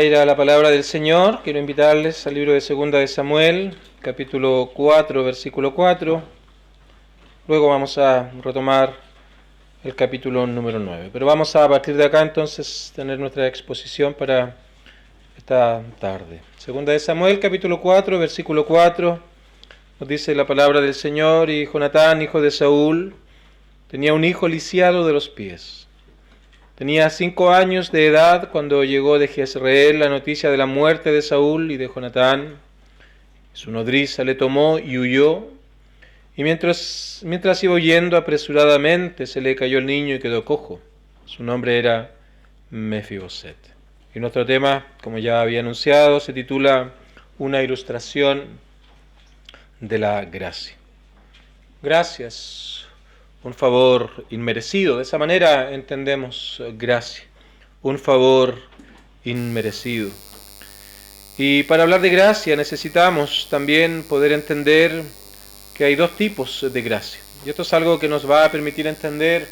Ir a la palabra del Señor, quiero invitarles al libro de Segunda de Samuel, capítulo 4, versículo 4. Luego vamos a retomar el capítulo número 9. Pero vamos a partir de acá entonces tener nuestra exposición para esta tarde. Segunda de Samuel, capítulo 4, versículo 4. Nos dice la palabra del Señor: y Jonatán, hijo de Saúl, tenía un hijo lisiado de los pies. Tenía 5 años de edad cuando llegó de Jezreel la noticia de la muerte de Saúl y de Jonatán. Su nodriza le tomó y huyó, y mientras iba huyendo apresuradamente se le cayó el niño y quedó cojo. Su nombre era Mefiboset. Y nuestro tema, como ya había anunciado, se titula Una ilustración de la gracia. Gracias. Un favor inmerecido. De esa manera entendemos gracia. Un favor inmerecido. Y para hablar de gracia necesitamos también poder entender que hay 2 tipos de gracia. Y esto es algo que nos va a permitir entender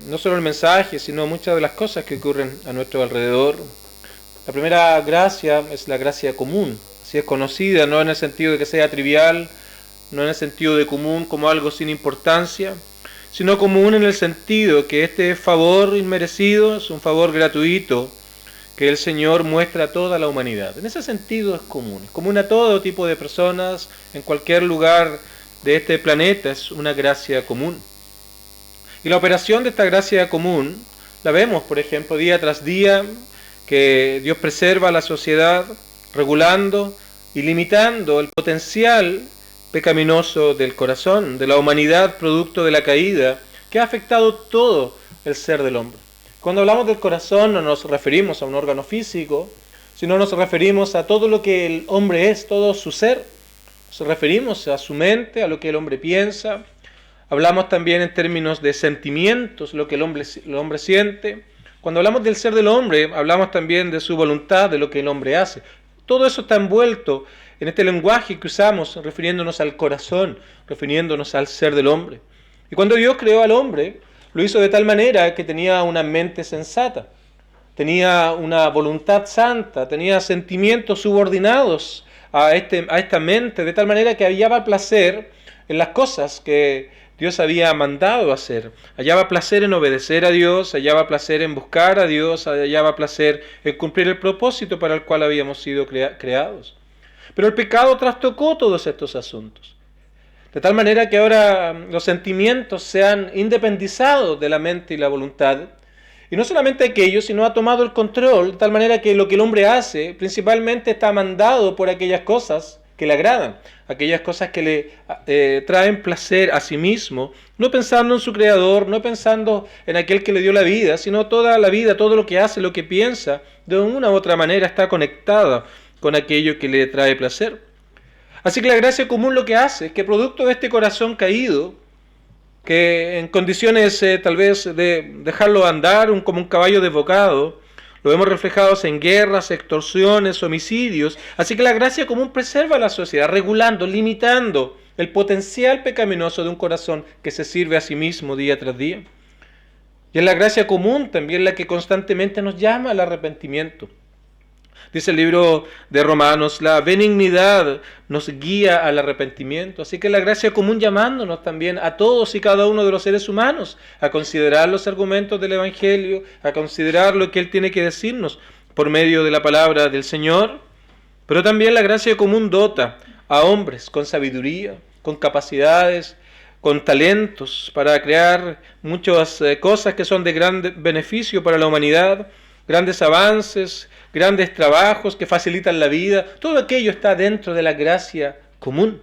no solo el mensaje, sino muchas de las cosas que ocurren a nuestro alrededor. La primera gracia es la gracia común. Así es conocida, no en el sentido de que sea trivial, no en el sentido de común como algo sin importancia, sino común en el sentido que este favor inmerecido es un favor gratuito que el Señor muestra a toda la humanidad. En ese sentido es común a todo tipo de personas, en cualquier lugar de este planeta es una gracia común. Y la operación de esta gracia común la vemos, por ejemplo, día tras día, que Dios preserva a la sociedad, regulando y limitando el potencial pecaminoso del corazón, de la humanidad producto de la caída, que ha afectado todo el ser del hombre. Cuando hablamos del corazón no nos referimos a un órgano físico, sino nos referimos a todo lo que el hombre es, todo su ser. Nos referimos a su mente, a lo que el hombre piensa. Hablamos también en términos de sentimientos, lo que el hombre siente. Cuando hablamos del ser del hombre, hablamos también de su voluntad, de lo que el hombre hace. Todo eso está envuelto en este lenguaje que usamos refiriéndonos al corazón, refiriéndonos al ser del hombre. Y cuando Dios creó al hombre, lo hizo de tal manera que tenía una mente sensata, tenía una voluntad santa, tenía sentimientos subordinados a esta mente, de tal manera que hallaba placer en las cosas que Dios había mandado hacer. Hallaba placer en obedecer a Dios, hallaba placer en buscar a Dios, hallaba placer en cumplir el propósito para el cual habíamos sido creados. Pero el pecado trastocó todos estos asuntos. De tal manera que ahora los sentimientos se han independizado de la mente y la voluntad. Y no solamente aquello, sino ha tomado el control, de tal manera que lo que el hombre hace principalmente está mandado por aquellas cosas que le agradan, aquellas cosas que le traen placer a sí mismo, no pensando en su creador, no pensando en aquel que le dio la vida, sino toda la vida, todo lo que hace, lo que piensa, de una u otra manera está conectada con aquello que le trae placer. Así que la gracia común lo que hace es que producto de este corazón caído, que en condiciones tal vez de dejarlo andar como un caballo desbocado, lo vemos reflejados en guerras, extorsiones, homicidios. Así que la gracia común preserva a la sociedad, regulando, limitando el potencial pecaminoso de un corazón que se sirve a sí mismo día tras día. Y es la gracia común también la que constantemente nos llama al arrepentimiento. Dice el libro de Romanos, la benignidad nos guía al arrepentimiento. Así que la gracia común llamándonos también a todos y cada uno de los seres humanos a considerar los argumentos del Evangelio, a considerar lo que Él tiene que decirnos por medio de la palabra del Señor. Pero también la gracia común dota a hombres con sabiduría, con capacidades, con talentos para crear muchas cosas que son de gran beneficio para la humanidad, grandes avances, grandes trabajos que facilitan la vida. Todo aquello está dentro de la gracia común.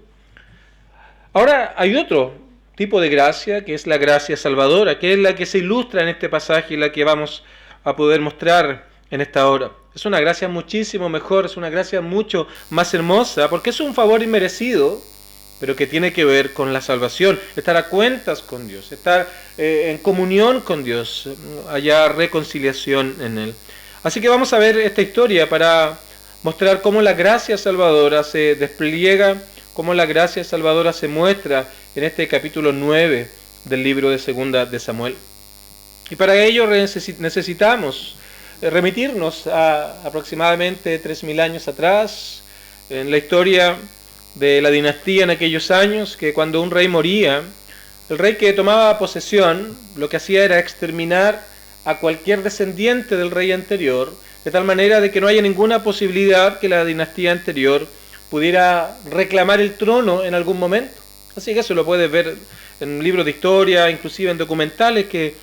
Ahora hay otro tipo de gracia, que es la gracia salvadora, que es la que se ilustra en este pasaje y la que vamos a poder mostrar en esta hora. Es una gracia muchísimo mejor, es una gracia mucho más hermosa, porque es un favor inmerecido, pero que tiene que ver con la salvación, estar a cuentas con Dios, estar en comunión con Dios, hallar reconciliación en Él. Así que vamos a ver esta historia para mostrar cómo la gracia salvadora se despliega, cómo la gracia salvadora se muestra en este capítulo 9 del libro de Segunda de Samuel. Y para ello necesitamos remitirnos a aproximadamente 3000 años atrás, en la historia de la dinastía en aquellos años, que cuando un rey moría, el rey que tomaba posesión lo que hacía era exterminar a cualquier descendiente del rey anterior, de tal manera de que no haya ninguna posibilidad que la dinastía anterior pudiera reclamar el trono en algún momento. Así que eso lo puedes ver en libros de historia, inclusive en documentales que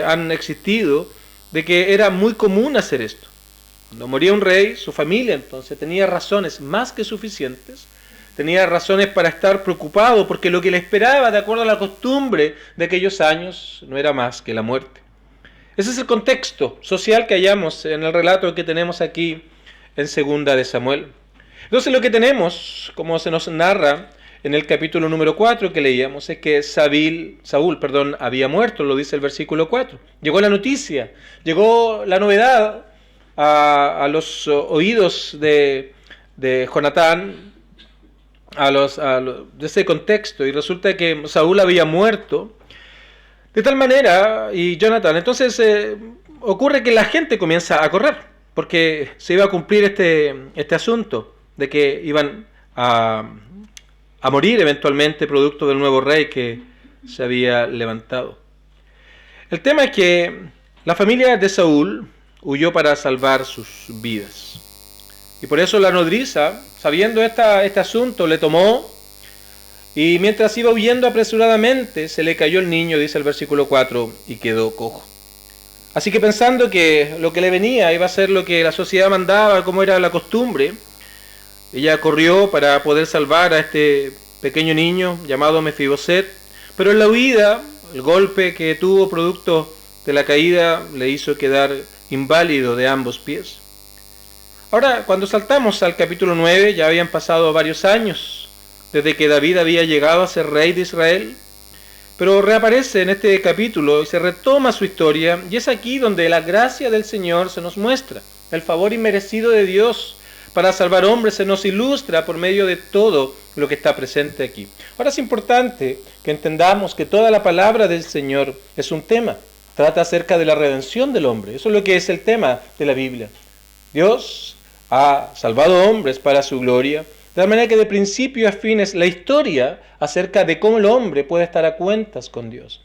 han existido, de que era muy común hacer esto. Cuando moría un rey, su familia entonces tenía razones más que suficientes, tenía razones para estar preocupado, porque lo que le esperaba, de acuerdo a la costumbre de aquellos años, no era más que la muerte. Ese es el contexto social que hallamos en el relato que tenemos aquí en Segunda de Samuel. Entonces lo que tenemos, como se nos narra en el capítulo número 4 que leíamos, es que Saúl había muerto, lo dice el versículo 4. Llegó la noticia, llegó la novedad a los oídos de Jonatán, de ese contexto, y resulta que Saúl había muerto. De tal manera, y Jonathan, entonces ocurre que la gente comienza a correr, porque se iba a cumplir este asunto de que iban a morir eventualmente producto del nuevo rey que se había levantado. El tema es que la familia de Saúl huyó para salvar sus vidas. Y por eso la nodriza, sabiendo este asunto, le tomó, y mientras iba huyendo apresuradamente, se le cayó el niño, dice el versículo 4, y quedó cojo. Así que pensando que lo que le venía iba a ser lo que la sociedad mandaba, como era la costumbre, ella corrió para poder salvar a este pequeño niño llamado Mefiboset, pero en la huida, el golpe que tuvo producto de la caída le hizo quedar inválido de ambos pies. Ahora, cuando saltamos al capítulo 9, ya habían pasado varios años desde que David había llegado a ser rey de Israel, pero reaparece en este capítulo y se retoma su historia, y es aquí donde la gracia del Señor se nos muestra, el favor inmerecido de Dios para salvar hombres se nos ilustra por medio de todo lo que está presente aquí. Ahora es importante que entendamos que toda la palabra del Señor es un tema, trata acerca de la redención del hombre, eso es lo que es el tema de la Biblia. Dios ha salvado hombres para su gloria, de la manera que de principio a fin es la historia acerca de cómo el hombre puede estar a cuentas con Dios.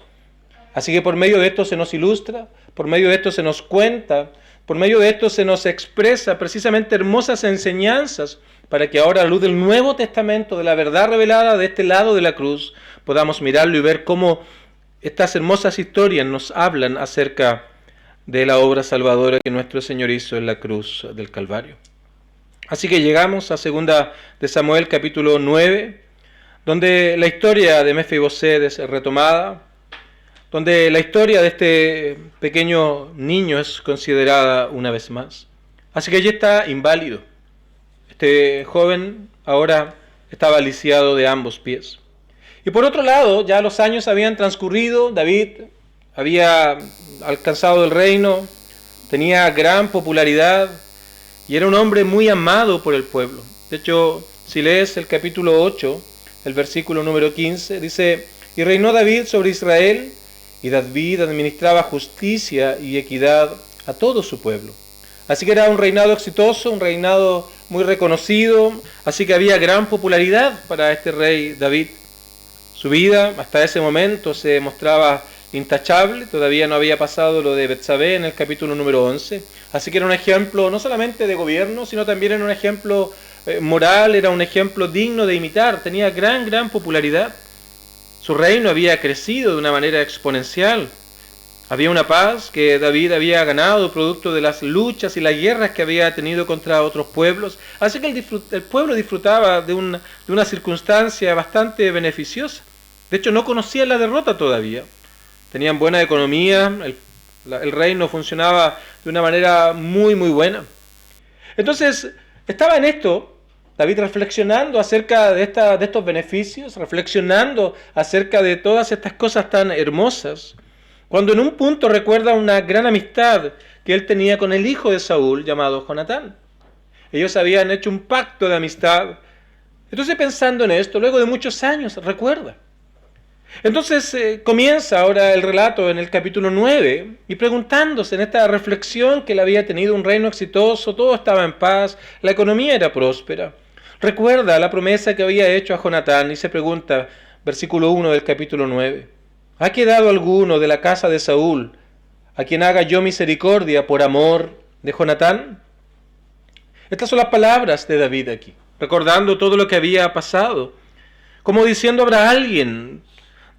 Así que por medio de esto se nos ilustra, por medio de esto se nos cuenta, por medio de esto se nos expresa precisamente hermosas enseñanzas para que ahora a la luz del Nuevo Testamento, de la verdad revelada de este lado de la cruz, podamos mirarlo y ver cómo estas hermosas historias nos hablan acerca de la obra salvadora que nuestro Señor hizo en la cruz del Calvario. Así que llegamos a Segunda de Samuel capítulo 9, donde la historia de Mefiboset es retomada, donde la historia de este pequeño niño es considerada una vez más. Así que allí está inválido. Este joven ahora estaba lisiado de ambos pies. Y por otro lado, ya los años habían transcurrido, David había alcanzado el reino, tenía gran popularidad y era un hombre muy amado por el pueblo. De hecho, si lees el capítulo 8, el versículo número 15, dice: y reinó David sobre Israel, y David administraba justicia y equidad a todo su pueblo. Así que era un reinado exitoso, un reinado muy reconocido, así que había gran popularidad para este rey David. Su vida hasta ese momento se mostraba intachable, todavía no había pasado lo de Betsabé en el capítulo número 11, así que era un ejemplo no solamente de gobierno, sino también era un ejemplo moral, era un ejemplo digno de imitar, tenía gran popularidad. Su reino había crecido de una manera exponencial. Había una paz que David había ganado producto de las luchas y las guerras que había tenido contra otros pueblos. Así que el pueblo disfrutaba de una circunstancia bastante beneficiosa. De hecho, no conocían la derrota todavía. Tenían buena economía, el reino funcionaba de una manera muy buena. Entonces, estaba en esto David reflexionando acerca de estos beneficios, reflexionando acerca de todas estas cosas tan hermosas, cuando en un punto recuerda una gran amistad que él tenía con el hijo de Saúl llamado Jonatán. Ellos habían hecho un pacto de amistad. Entonces, pensando en esto, luego de muchos años, recuerda. Entonces comienza ahora el relato en el capítulo 9 y preguntándose en esta reflexión que él había tenido un reino exitoso, todo estaba en paz, la economía era próspera. Recuerda la promesa que había hecho a Jonatán y se pregunta, versículo 1 del capítulo 9, ¿ha quedado alguno de la casa de Saúl a quien haga yo misericordia por amor de Jonatán? Estas son las palabras de David aquí, recordando todo lo que había pasado, como diciendo, ¿habrá alguien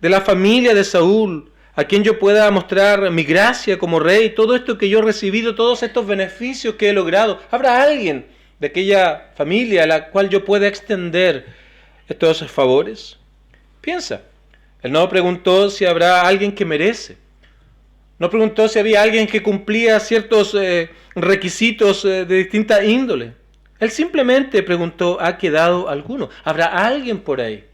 de la familia de Saúl a quien yo pueda mostrar mi gracia como rey, todo esto que yo he recibido, todos estos beneficios que he logrado? ¿Habrá alguien de aquella familia a la cual yo pueda extender estos favores? Piensa, él no preguntó si habrá alguien que merece, no preguntó si había alguien que cumplía ciertos requisitos de distinta índole. Él simplemente preguntó, ¿ha quedado alguno? ¿Habrá alguien por ahí?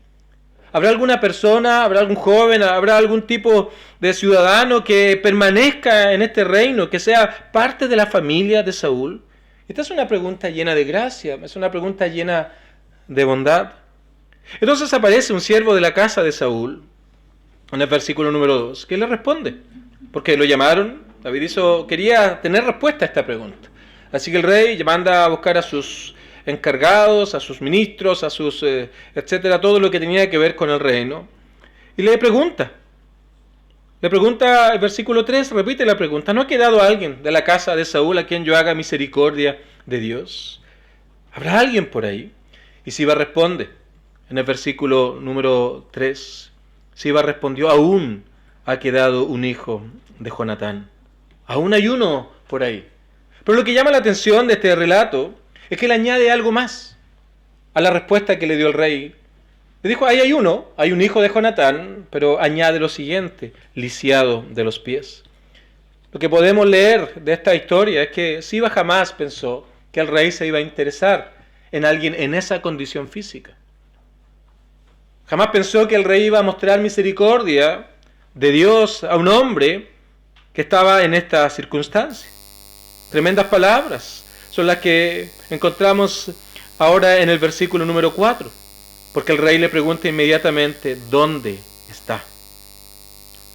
¿Habrá alguna persona, habrá algún joven, habrá algún tipo de ciudadano que permanezca en este reino, que sea parte de la familia de Saúl? Esta es una pregunta llena de gracia, es una pregunta llena de bondad. Entonces aparece un siervo de la casa de Saúl, en el versículo número 2, que le responde, porque lo llamaron. David quería tener respuesta a esta pregunta. Así que el rey manda a buscar a sus encargados, a sus ministros, a sus etcétera, todo lo que tenía que ver con el reino. Y le pregunta el versículo 3, repite la pregunta, ¿no ha quedado alguien de la casa de Saúl a quien yo haga misericordia de Dios? ¿Habrá alguien por ahí? Y Siba responde, en el versículo número 3, Siba respondió, aún ha quedado un hijo de Jonatán. Aún hay uno por ahí. Pero lo que llama la atención de este relato es que le añade algo más a la respuesta que le dio el rey. Le dijo, ahí hay un hijo de Jonatán, pero añade lo siguiente, lisiado de los pies. Lo que podemos leer de esta historia es que Siba jamás pensó que el rey se iba a interesar en alguien en esa condición física. Jamás pensó que el rey iba a mostrar misericordia de Dios a un hombre que estaba en esta circunstancia. Tremendas palabras son las que encontramos ahora en el versículo número 4, porque el rey le pregunta inmediatamente, ¿dónde está?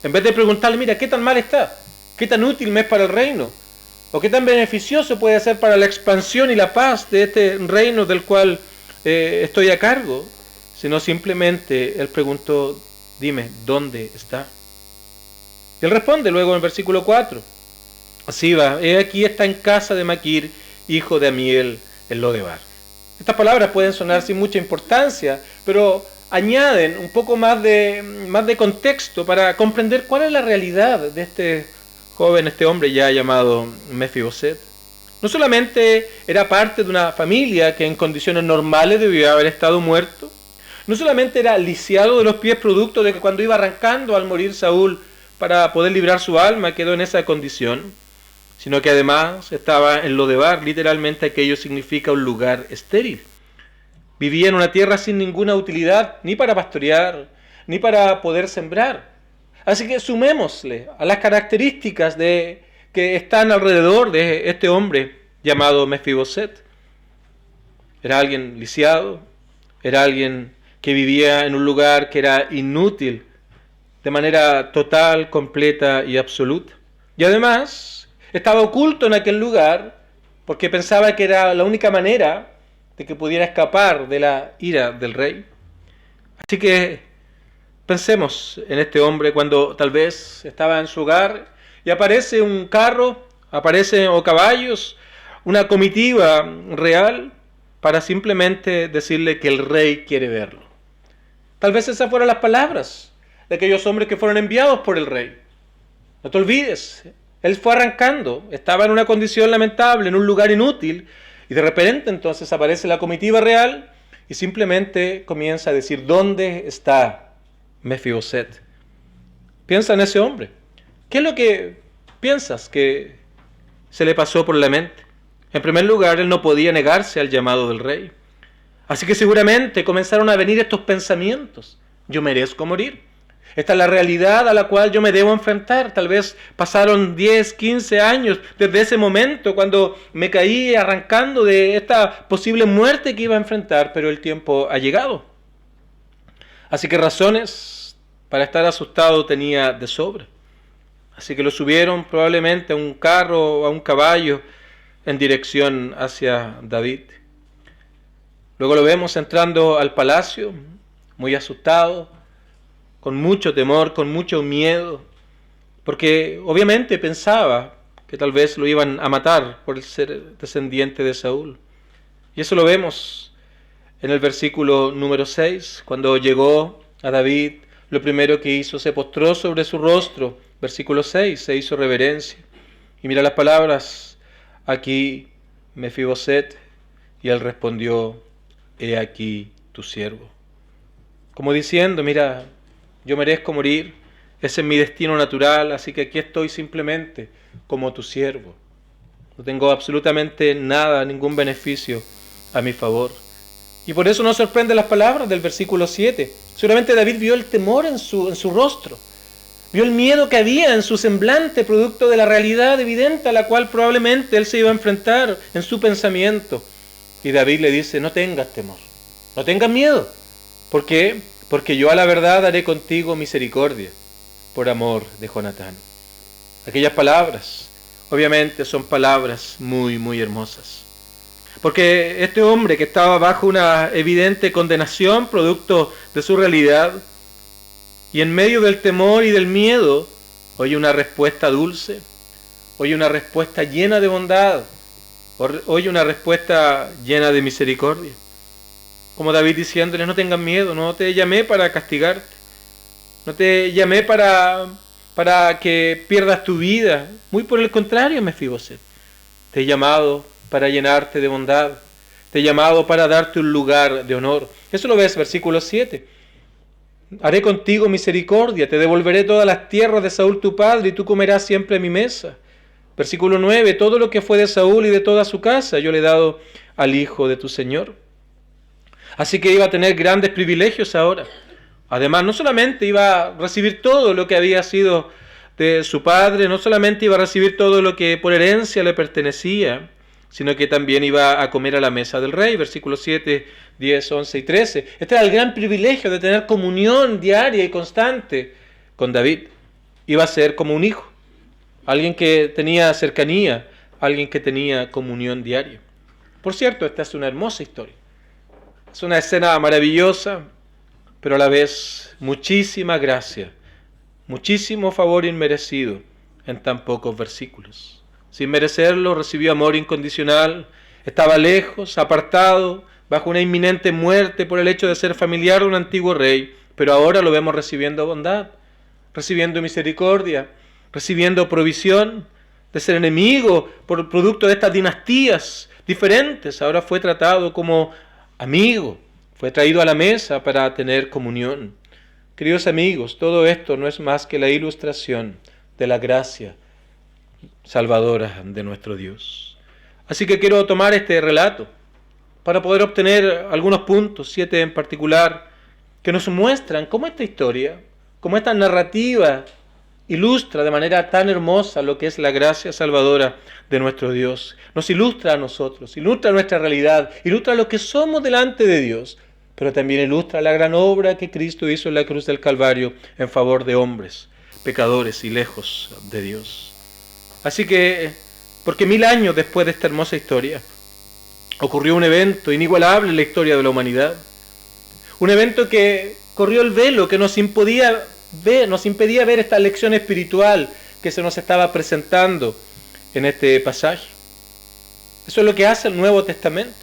En vez de preguntarle, mira, ¿qué tan mal está? ¿Qué tan útil me es para el reino? ¿O qué tan beneficioso puede ser para la expansión y la paz de este reino del cual estoy a cargo? Sino simplemente él preguntó, dime, ¿dónde está? Y él responde luego en el versículo 4, Siba, he aquí está en casa de Maquir, hijo de Amiel, en Lodebar. Estas palabras pueden sonar sin mucha importancia, pero añaden un poco más de contexto para comprender cuál es la realidad de este joven, este hombre ya llamado Mefiboset. No solamente era parte de una familia que en condiciones normales debió haber estado muerto, no solamente era lisiado de los pies producto de que cuando iba arrancando al morir Saúl para poder librar su alma quedó en esa condición, sino que además estaba en Lodebar, literalmente aquello significa un lugar estéril. Vivía en una tierra sin ninguna utilidad, ni para pastorear, ni para poder sembrar. Así que sumémosle a las características que están alrededor de este hombre llamado Mefiboset. Era alguien lisiado, era alguien que vivía en un lugar que era inútil, de manera total, completa y absoluta. Y además estaba oculto en aquel lugar porque pensaba que era la única manera de que pudiera escapar de la ira del rey. Así que pensemos en este hombre cuando tal vez estaba en su hogar y aparece un carro, o caballos, una comitiva real para simplemente decirle que el rey quiere verlo. Tal vez esas fueron las palabras de aquellos hombres que fueron enviados por el rey. No te olvides, él fue arrancando, estaba en una condición lamentable, en un lugar inútil, y de repente entonces aparece la comitiva real y simplemente comienza a decir, ¿dónde está Mefiboset? Piensa en ese hombre. ¿Qué es lo que piensas que se le pasó por la mente? En primer lugar, él no podía negarse al llamado del rey. Así que seguramente comenzaron a venir estos pensamientos. Yo merezco morir. Esta es la realidad a la cual yo me debo enfrentar. Tal vez pasaron 10, 15 años desde ese momento cuando me caí arrancando de esta posible muerte que iba a enfrentar, pero el tiempo ha llegado. Así que razones Para estar asustado tenía de sobra. Así que lo subieron probablemente a un carro o a un caballo en dirección hacia David. Luego lo vemos entrando al palacio, muy asustado, con mucho temor, con mucho miedo, porque obviamente pensaba que tal vez lo iban a matar por el ser descendiente de Saúl. Y eso lo vemos en el versículo número 6, cuando llegó a David, lo primero que hizo, se postró sobre su rostro. Versículo 6, se hizo reverencia. Y mira las palabras, aquí Mefiboset, y él respondió, he aquí tu siervo. Como diciendo, mira, yo merezco morir, ese es mi destino natural, así que aquí estoy simplemente como tu siervo. No tengo absolutamente nada, ningún beneficio a mi favor. Y por eso nos sorprende las palabras del versículo 7. Seguramente David vio el temor en su rostro. Vio el miedo que había en su semblante, producto de la realidad evidente a la cual probablemente él se iba a enfrentar en su pensamiento. Y David le dice, no tengas temor, no tengas miedo. ¿Por qué? Porque yo a la verdad haré contigo misericordia, por amor de Jonatán. Aquellas palabras, obviamente, son palabras muy, muy hermosas. Porque este hombre que estaba bajo una evidente condenación, producto de su realidad, y en medio del temor y del miedo, oye una respuesta dulce, oye una respuesta llena de bondad, oye una respuesta llena de misericordia. Como David diciéndole, no tengas miedo, no te llamé para castigarte, no te llamé para que pierdas tu vida, muy por el contrario, Mefiboset, te he llamado para llenarte de bondad, te he llamado para darte un lugar de honor. Eso lo ves, versículo 7. Haré contigo misericordia, te devolveré todas las tierras de Saúl tu padre, y tú comerás siempre mi mesa. Versículo 9, todo lo que fue de Saúl y de toda su casa, yo le he dado al hijo de tu Señor. Así que iba a tener grandes privilegios ahora. Además, no solamente iba a recibir todo lo que había sido de su padre, no solamente iba a recibir todo lo que por herencia le pertenecía, sino que también iba a comer a la mesa del rey, versículos 7, 10, 11 y 13. Este era el gran privilegio de tener comunión diaria y constante con David. Iba a ser como un hijo, alguien que tenía cercanía, alguien que tenía comunión diaria. Por cierto, esta es una hermosa historia. Es una escena maravillosa, pero a la vez muchísima gracia, muchísimo favor inmerecido en tan pocos versículos. Sin merecerlo, recibió amor incondicional, estaba lejos, apartado, bajo una inminente muerte por el hecho de ser familiar de un antiguo rey, pero ahora lo vemos recibiendo bondad, recibiendo misericordia, recibiendo provisión, de ser enemigo por producto de estas dinastías diferentes. Ahora fue tratado como amigo, fue traído a la mesa para tener comunión. Queridos amigos, todo esto no es más que la ilustración de la gracia salvadora de nuestro Dios. Así que quiero tomar este relato para poder obtener algunos puntos, 7 en particular, que nos muestran cómo esta historia, cómo esta narrativa ilustra de manera tan hermosa lo que es la gracia salvadora de nuestro Dios. Nos ilustra a nosotros, ilustra nuestra realidad, ilustra lo que somos delante de Dios, pero también ilustra la gran obra que Cristo hizo en la cruz del Calvario en favor de hombres, pecadores y lejos de Dios. Así que, porque 1000 años después de esta hermosa historia, ocurrió un evento inigualable en la historia de la humanidad. Un evento que corrió el velo, que nos impedía ver esta lección espiritual que se nos estaba presentando en este pasaje. Eso es lo que hace el Nuevo Testamento.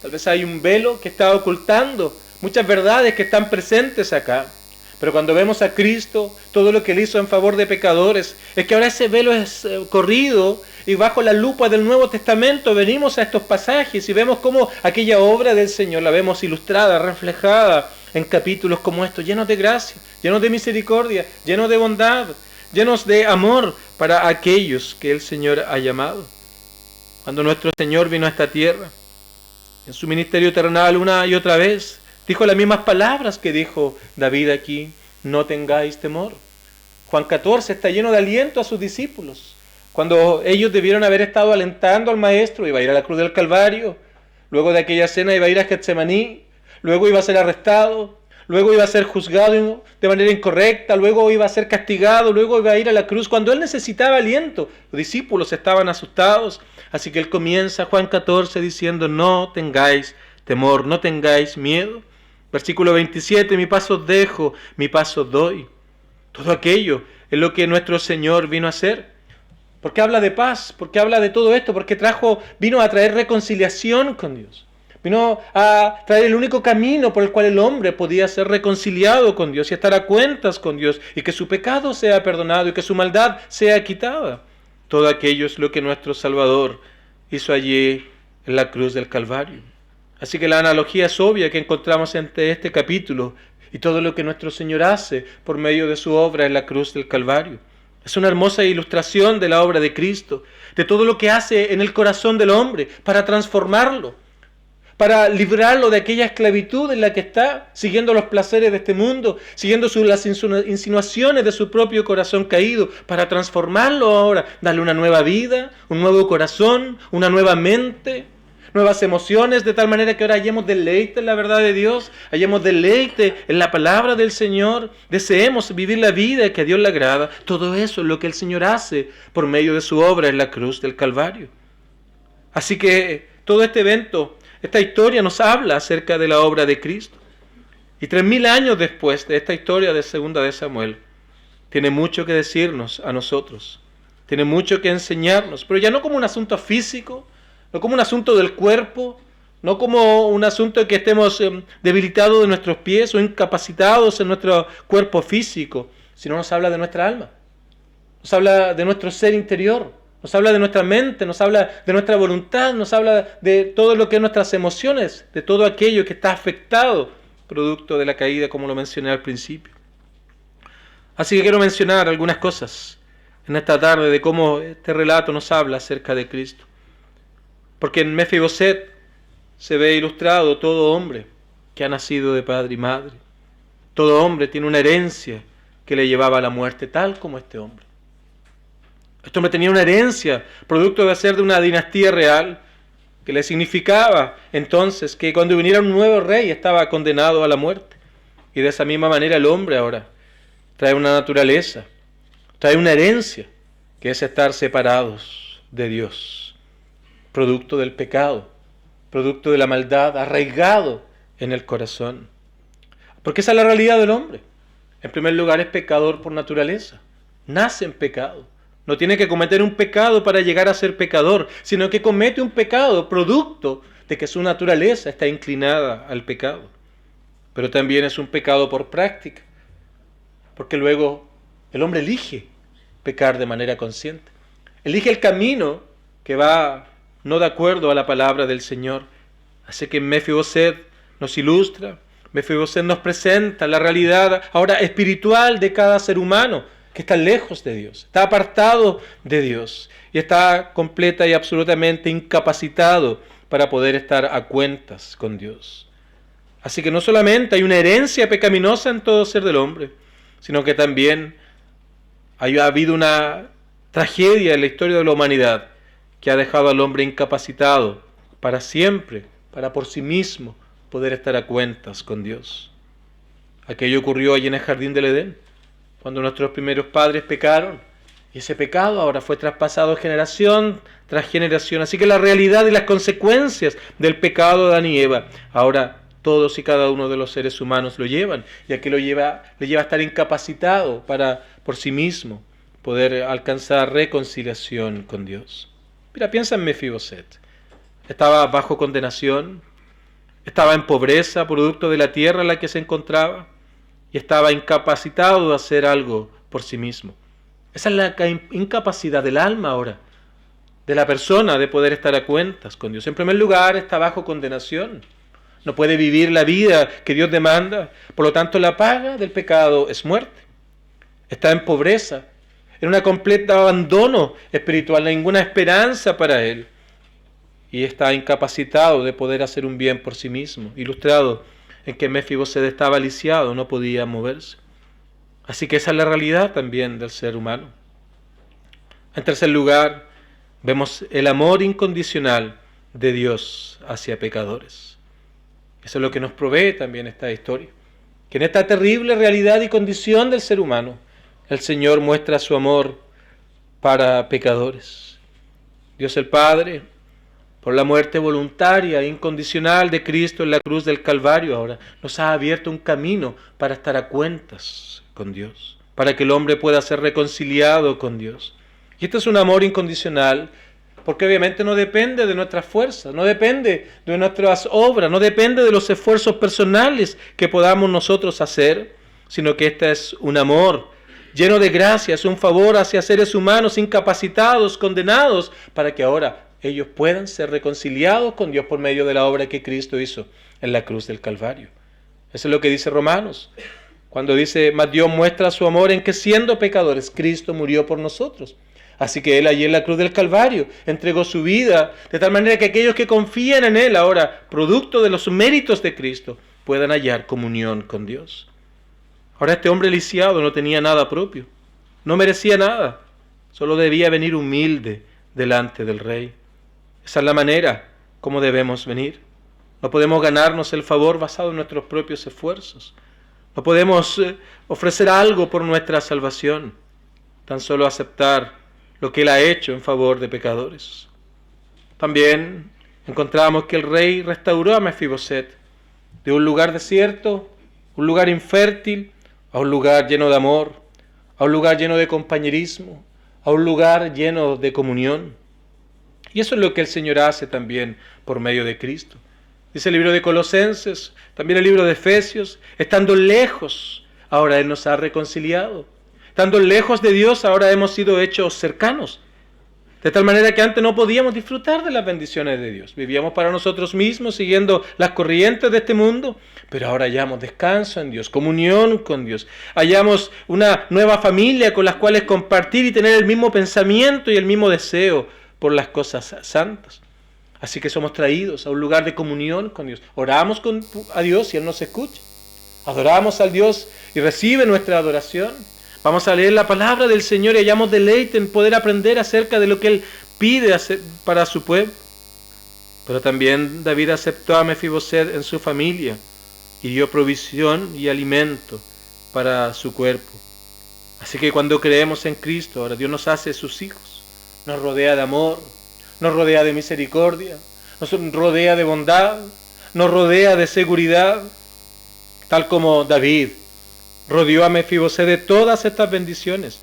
Tal vez hay un velo que está ocultando muchas verdades que están presentes acá. Pero cuando vemos a Cristo, todo lo que Él hizo en favor de pecadores, es que ahora ese velo es corrido y bajo la lupa del Nuevo Testamento venimos a estos pasajes y vemos cómo aquella obra del Señor la vemos ilustrada, reflejada en capítulos como estos, llenos de gracia, llenos de misericordia, llenos de bondad, llenos de amor para aquellos que el Señor ha llamado. Cuando nuestro Señor vino a esta tierra, en su ministerio terrenal una y otra vez, dijo las mismas palabras que dijo David aquí, no tengáis temor. Juan 14 está lleno de aliento a sus discípulos. Cuando ellos debieron haber estado alentando al Maestro, iba a ir a la cruz del Calvario, luego de aquella cena iba a ir a Getsemaní, luego iba a ser arrestado, luego iba a ser juzgado de manera incorrecta, luego iba a ser castigado, luego iba a ir a la cruz. Cuando él necesitaba aliento, los discípulos estaban asustados. Así que él comienza Juan 14 diciendo: no tengáis temor, no tengáis miedo. Versículo 27, mi paz os dejo, mi paz os doy. Todo aquello es lo que nuestro Señor vino a hacer. ¿Por qué habla de paz? ¿Por qué habla de todo esto? Porque vino a traer reconciliación con Dios. Vino a traer el único camino por el cual el hombre podía ser reconciliado con Dios y estar a cuentas con Dios, y que su pecado sea perdonado y que su maldad sea quitada. Todo aquello es lo que nuestro Salvador hizo allí en la cruz del Calvario. Así que la analogía es obvia que encontramos entre este capítulo y todo lo que nuestro Señor hace por medio de su obra en la cruz del Calvario. Es una hermosa ilustración de la obra de Cristo, de todo lo que hace en el corazón del hombre para transformarlo, para librarlo de aquella esclavitud en la que está, siguiendo los placeres de este mundo, siguiendo las insinuaciones de su propio corazón caído, para transformarlo ahora, darle una nueva vida, un nuevo corazón, una nueva mente, nuevas emociones, de tal manera que ahora hallemos deleite en la verdad de Dios, hallemos deleite en la palabra del Señor, deseemos vivir la vida que a Dios le agrada. Todo eso es lo que el Señor hace por medio de su obra en la cruz del Calvario. Así que todo este evento, esta historia nos habla acerca de la obra de Cristo. Y 3000 años después de esta historia de Segunda de Samuel, tiene mucho que decirnos a nosotros, tiene mucho que enseñarnos, pero ya no como un asunto físico, no como un asunto del cuerpo, no como un asunto de que estemos debilitados de nuestros pies o incapacitados en nuestro cuerpo físico, sino nos habla de nuestra alma, nos habla de nuestro ser interior, nos habla de nuestra mente, nos habla de nuestra voluntad, nos habla de todo lo que es nuestras emociones, de todo aquello que está afectado producto de la caída, como lo mencioné al principio. Así que quiero mencionar algunas cosas en esta tarde de cómo este relato nos habla acerca de Cristo. Porque en Mefiboset se ve ilustrado todo hombre que ha nacido de padre y madre. Todo hombre tiene una herencia que le llevaba a la muerte, tal como este hombre. Este hombre tenía una herencia, producto de ser de una dinastía real, que le significaba entonces que cuando viniera un nuevo rey estaba condenado a la muerte. Y de esa misma manera el hombre ahora trae una naturaleza, trae una herencia, que es estar separados de Dios. Producto del pecado, producto de la maldad, arraigado en el corazón. Porque esa es la realidad del hombre. En primer lugar, es pecador por naturaleza. Nace en pecado. No tiene que cometer un pecado para llegar a ser pecador, sino que comete un pecado producto de que su naturaleza está inclinada al pecado. Pero también es un pecado por práctica, porque luego el hombre elige pecar de manera consciente. Elige el camino que va no de acuerdo a la palabra del Señor. Así que Mefiboset nos ilustra, Mefiboset nos presenta la realidad ahora espiritual de cada ser humano que está lejos de Dios, está apartado de Dios y está completa y absolutamente incapacitado para poder estar a cuentas con Dios. Así que no solamente hay una herencia pecaminosa en todo ser del hombre, sino que también ha habido una tragedia en la historia de la humanidad que ha dejado al hombre incapacitado para siempre, para por sí mismo poder estar a cuentas con Dios. Aquello ocurrió allí en el jardín del Edén, cuando nuestros primeros padres pecaron, y ese pecado ahora fue traspasado generación tras generación. Así que la realidad y las consecuencias del pecado de Adán y Eva, ahora todos y cada uno de los seres humanos lo llevan, y aquello le lleva a estar incapacitado para por sí mismo poder alcanzar reconciliación con Dios. Mira, piensa en Mefiboset. Estaba bajo condenación, estaba en pobreza producto de la tierra en la que se encontraba y estaba incapacitado de hacer algo por sí mismo. Esa es la incapacidad del alma ahora, de la persona, de poder estar a cuentas con Dios. En primer lugar, está bajo condenación. No puede vivir la vida que Dios demanda. Por lo tanto, la paga del pecado es muerte. Está en pobreza, en un completo abandono espiritual, ninguna esperanza para él. Y está incapacitado de poder hacer un bien por sí mismo, ilustrado en que Mefiboset estaba lisiado, no podía moverse. Así que esa es la realidad también del ser humano. En tercer lugar, vemos el amor incondicional de Dios hacia pecadores. Eso es lo que nos provee también esta historia. que en esta terrible realidad y condición del ser humano, el Señor muestra su amor para pecadores. Dios el Padre, por la muerte voluntaria e incondicional de Cristo en la cruz del Calvario, ahora nos ha abierto un camino para estar a cuentas con Dios, para que el hombre pueda ser reconciliado con Dios. Y este es un amor incondicional, porque obviamente no depende de nuestras fuerzas, no depende de nuestras obras, no depende de los esfuerzos personales que podamos nosotros hacer, sino que este es un amor lleno de gracia, es un favor hacia seres humanos incapacitados, condenados, para que ahora ellos puedan ser reconciliados con Dios por medio de la obra que Cristo hizo en la cruz del Calvario. Eso es lo que dice Romanos, cuando dice, mas Dios muestra su amor en que siendo pecadores, Cristo murió por nosotros. Así que Él allí en la cruz del Calvario entregó su vida, de tal manera que aquellos que confían en Él ahora, producto de los méritos de Cristo, puedan hallar comunión con Dios. Ahora este hombre lisiado no tenía nada propio, no merecía nada, solo debía venir humilde delante del Rey. Esa es la manera como debemos venir. No podemos ganarnos el favor basado en nuestros propios esfuerzos. No podemos ofrecer algo por nuestra salvación, tan solo aceptar lo que Él ha hecho en favor de pecadores. También encontramos que el rey restauró a Mefiboset de un lugar desierto, un lugar infértil, a un lugar lleno de amor, a un lugar lleno de compañerismo, a un lugar lleno de comunión. Y eso es lo que el Señor hace también por medio de Cristo. Dice el libro de Colosenses, también el libro de Efesios, estando lejos, ahora Él nos ha reconciliado. Estando lejos de Dios, ahora hemos sido hechos cercanos. De tal manera que antes no podíamos disfrutar de las bendiciones de Dios. Vivíamos para nosotros mismos, siguiendo las corrientes de este mundo, pero ahora hallamos descanso en Dios, comunión con Dios. Hallamos una nueva familia con las cuales compartir y tener el mismo pensamiento y el mismo deseo por las cosas santas. Así que somos traídos a un lugar de comunión con Dios. Oramos a Dios y Él nos escucha. Adoramos al Dios y recibe nuestra adoración. Vamos a leer la palabra del Señor y hallamos deleite en poder aprender acerca de lo que Él pide para su pueblo. Pero también David aceptó a Mefiboset en su familia y dio provisión y alimento para su cuerpo. Así que cuando creemos en Cristo, ahora Dios nos hace sus hijos. Nos rodea de amor, nos rodea de misericordia, nos rodea de bondad, nos rodea de seguridad, tal como David rodeó a Mefiboset de todas estas bendiciones.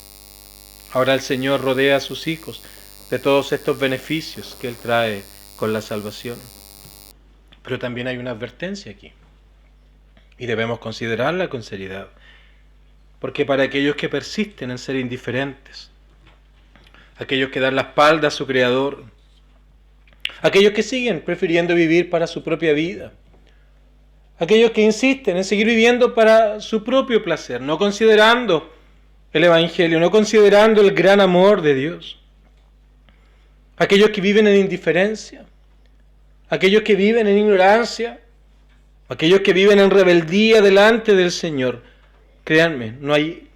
Ahora el Señor rodea a sus hijos de todos estos beneficios que Él trae con la salvación. Pero también hay una advertencia aquí, y debemos considerarla con seriedad, porque para aquellos que persisten en ser indiferentes, aquellos que dan la espalda a su Creador, aquellos que siguen prefiriendo vivir para su propia vida, aquellos que insisten en seguir viviendo para su propio placer, no considerando el Evangelio, no considerando el gran amor de Dios. Aquellos que viven en indiferencia, aquellos que viven en ignorancia, aquellos que viven en rebeldía delante del Señor. Créanme, no hay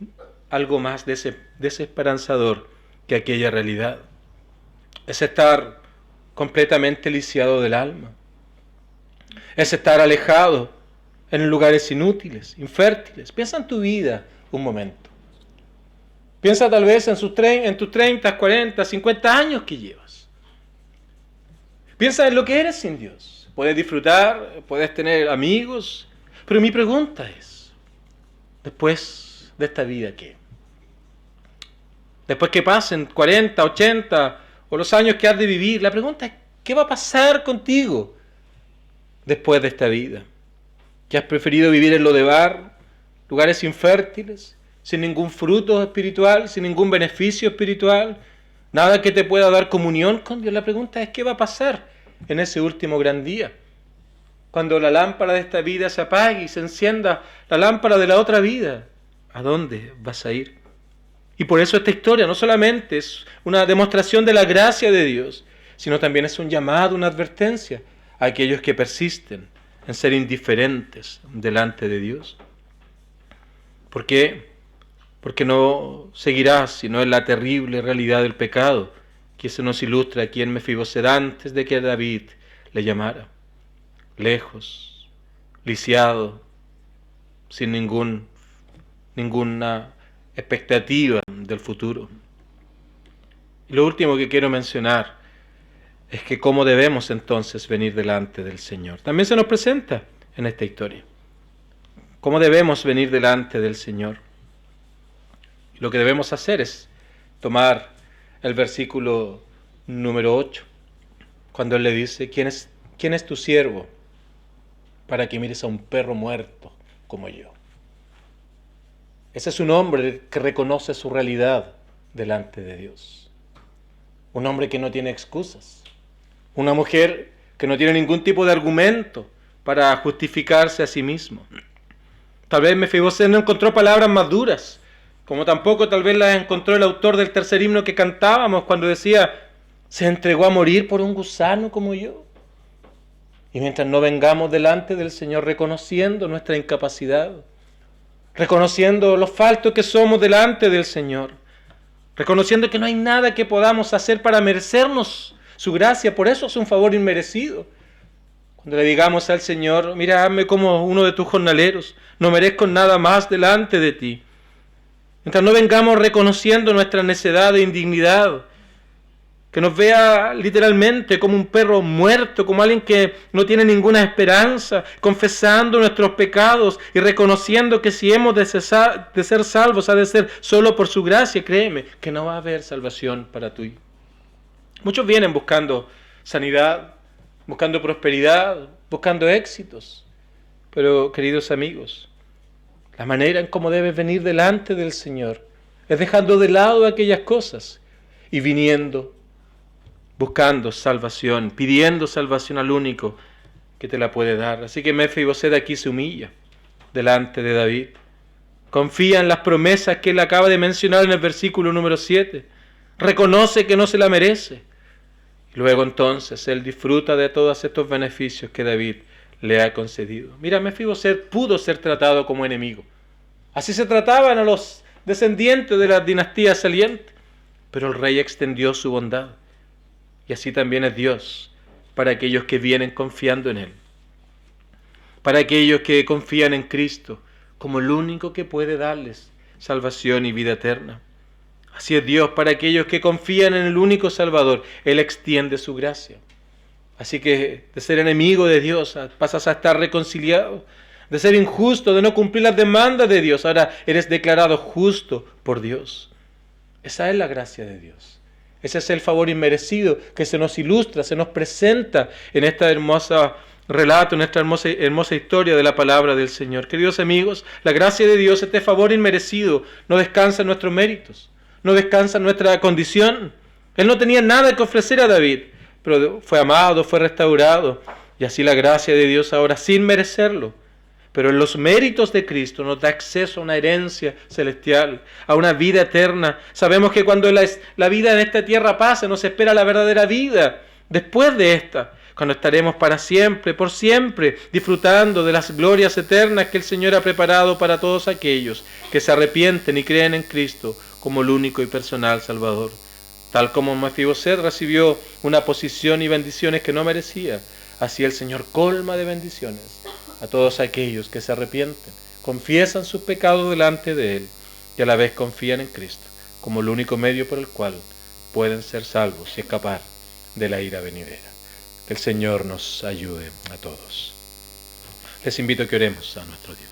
algo más desesperanzador que aquella realidad. Es estar completamente lisiado del alma. Es estar alejado en lugares inútiles, infértiles. Piensa en tu vida un momento. Piensa tal vez en tus 30, 40, 50 años que llevas. Piensa en lo que eres sin Dios. Puedes disfrutar, puedes tener amigos, pero mi pregunta es, después de esta vida, ¿qué? Después que pasen 40, 80 o los años que has de vivir, la pregunta es, ¿qué va a pasar contigo después de esta vida? ¿Que has preferido vivir en lo de bar, lugares infértiles, sin ningún fruto espiritual, sin ningún beneficio espiritual, nada que te pueda dar comunión con Dios? La pregunta es, ¿qué va a pasar en ese último gran día? Cuando la lámpara de esta vida se apague y se encienda la lámpara de la otra vida, ¿a dónde vas a ir? Y por eso esta historia no solamente es una demostración de la gracia de Dios, sino también es un llamado, una advertencia a aquellos que persisten en ser indiferentes delante de Dios. ¿Por qué? Porque no seguirás sino en la terrible realidad del pecado que se nos ilustra aquí en Mefiboset antes de que David le llamara. Lejos, lisiado, sin ninguna expectativa del futuro. Y lo último que quiero mencionar es que cómo debemos entonces venir delante del Señor. También se nos presenta en esta historia. ¿Cómo debemos venir delante del Señor? Lo que debemos hacer es tomar el versículo número 8, cuando Él le dice, ¿quién es tu siervo para que mires a un perro muerto como yo? Ese es un hombre que reconoce su realidad delante de Dios. Un hombre que no tiene excusas. Una mujer que no tiene ningún tipo de argumento para justificarse a sí mismo. Tal vez Mefiboset no encontró palabras más duras, como tampoco tal vez las encontró el autor del tercer himno que cantábamos cuando decía, se entregó a morir por un gusano como yo. Y mientras no vengamos delante del Señor reconociendo nuestra incapacidad, reconociendo lo faltos que somos delante del Señor, reconociendo que no hay nada que podamos hacer para merecernos su gracia, por eso es un favor inmerecido. Cuando le digamos al Señor, mira, hazme como uno de tus jornaleros, no merezco nada más delante de ti. Mientras no vengamos reconociendo nuestra necedad e indignidad, que nos vea literalmente como un perro muerto, como alguien que no tiene ninguna esperanza, confesando nuestros pecados y reconociendo que si hemos de ser salvos, ha de ser solo por su gracia, créeme, que no va a haber salvación para ti. Muchos vienen buscando sanidad, buscando prosperidad, buscando éxitos. Pero, queridos amigos, la manera en cómo debes venir delante del Señor es dejando de lado aquellas cosas y viniendo, buscando salvación, pidiendo salvación al único que te la puede dar. Así que Mefiboset aquí se humilla delante de David. Confía en las promesas que él acaba de mencionar en el versículo número 7. Reconoce que no se la merece. Luego entonces él disfruta de todos estos beneficios que David le ha concedido. Mira, Mefiboset pudo ser tratado como enemigo. Así se trataban a los descendientes de las dinastías salientes. Pero el rey extendió su bondad. Y así también es Dios para aquellos que vienen confiando en Él. Para aquellos que confían en Cristo como el único que puede darles salvación y vida eterna. Así es Dios para aquellos que confían en el único Salvador. Él extiende su gracia. Así que de ser enemigo de Dios pasas a estar reconciliado. De ser injusto, de no cumplir las demandas de Dios, ahora eres declarado justo por Dios. Esa es la gracia de Dios. Ese es el favor inmerecido que se nos ilustra, se nos presenta en esta hermosa relato, en esta hermosa historia de la palabra del Señor. Queridos amigos, la gracia de Dios, este favor inmerecido, no descansa en nuestros méritos, no descansa en nuestra condición. Él no tenía nada que ofrecer a David, pero fue amado, fue restaurado, y así la gracia de Dios ahora, sin merecerlo, pero en los méritos de Cristo nos da acceso a una herencia celestial, a una vida eterna. Sabemos que cuando la vida en esta tierra pase, nos espera la verdadera vida después de esta, cuando estaremos para siempre, por siempre, disfrutando de las glorias eternas que el Señor ha preparado para todos aquellos que se arrepienten y creen en Cristo como el único y personal Salvador. Tal como Mefiboset recibió una posición y bendiciones que no merecía, así el Señor colma de bendiciones a todos aquellos que se arrepienten, confiesan sus pecados delante de Él y a la vez confían en Cristo como el único medio por el cual pueden ser salvos y escapar de la ira venidera. Que el Señor nos ayude a todos. Les invito a que oremos a nuestro Dios.